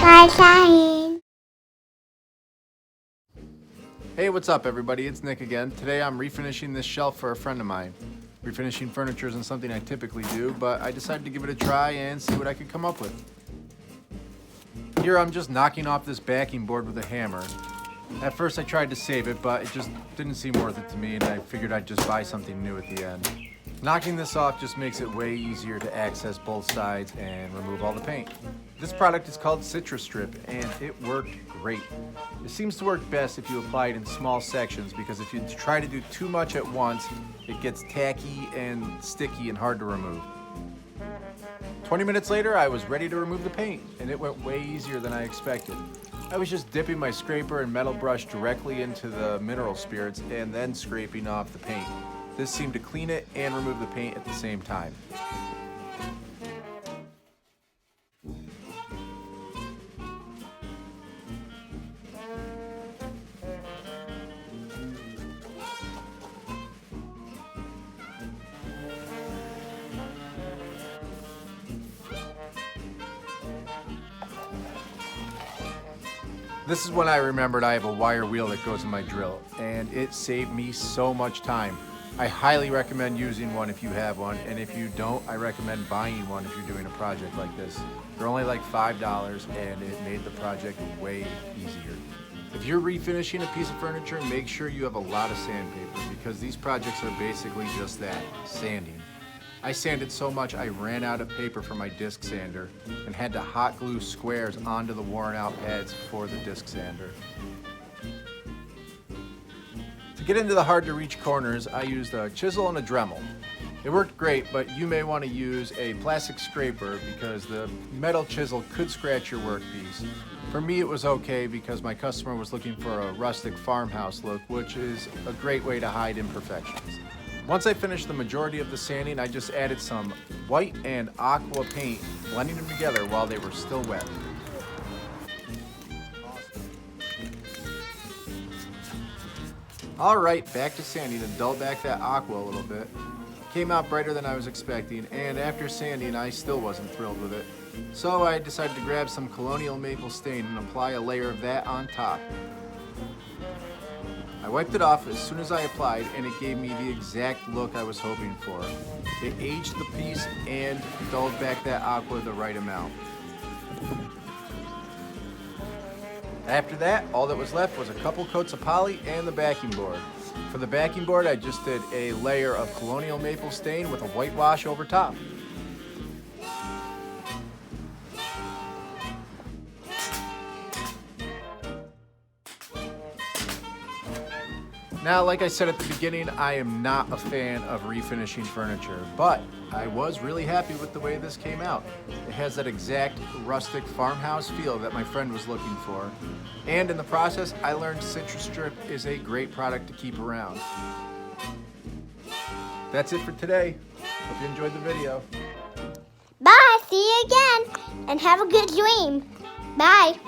Sign. Hey, what's up everybody? It's Nick again. Today I'm refinishing this shelf for a friend of mine. Refinishing furniture isn't something I typically do, but I decided to give it a try and see what I could come up with. Here I'm just knocking off this backing board with a hammer. At first I tried to save it, but it just didn't seem worth it to me, and I figured I'd just buy something new at the end. Knocking this off just makes it way easier to access both sides and remove all the paint. This product is called Citrus Strip, and it worked great. It seems to work best if you apply it in small sections, because if you try to do too much at once, it gets tacky and sticky and hard to remove. 20 minutes later, I was ready to remove the paint, and it went way easier than I expected. I was just dipping my scraper and metal brush directly into the mineral spirits and then scraping off the paint. This seemed to clean it and remove the paint at the same time. This is when I remembered I have a wire wheel that goes in my drill, and it saved me so much time. I highly recommend using one if you have one, and if you don't, I recommend buying one if you're doing a project like this. They're only like $5, and it made the project way easier. If you're refinishing a piece of furniture, make sure you have a lot of sandpaper, because these projects are basically just that, sanding. I sanded so much I ran out of paper for my disc sander and had to hot glue squares onto the worn out pads for the disc sander. To get into the hard to reach corners, I used a chisel and a Dremel. It worked great, but you may want to use a plastic scraper because the metal chisel could scratch your workpiece. For me, it was okay because my customer was looking for a rustic farmhouse look, which is a great way to hide imperfections. Once I finished the majority of the sanding, I just added some white and aqua paint, blending them together while they were still wet. Alright, back to sanding and dull back that aqua a little bit. Came out brighter than I was expecting, and after sanding I still wasn't thrilled with it. So I decided to grab some colonial maple stain and apply a layer of that on top. I wiped it off as soon as I applied, and it gave me the exact look I was hoping for. It aged the piece and dulled back that aqua the right amount. After that, all that was left was a couple coats of poly and the backing board. For the backing board, I just did a layer of colonial maple stain with a whitewash over top. Now, like I said at the beginning, I am not a fan of refinishing furniture, but I was really happy with the way this came out. It has that exact rustic farmhouse feel that my friend was looking for. And in the process, I learned Citrus Strip is a great product to keep around. That's it for today. Hope you enjoyed the video. Bye. See you again. And have a good dream. Bye.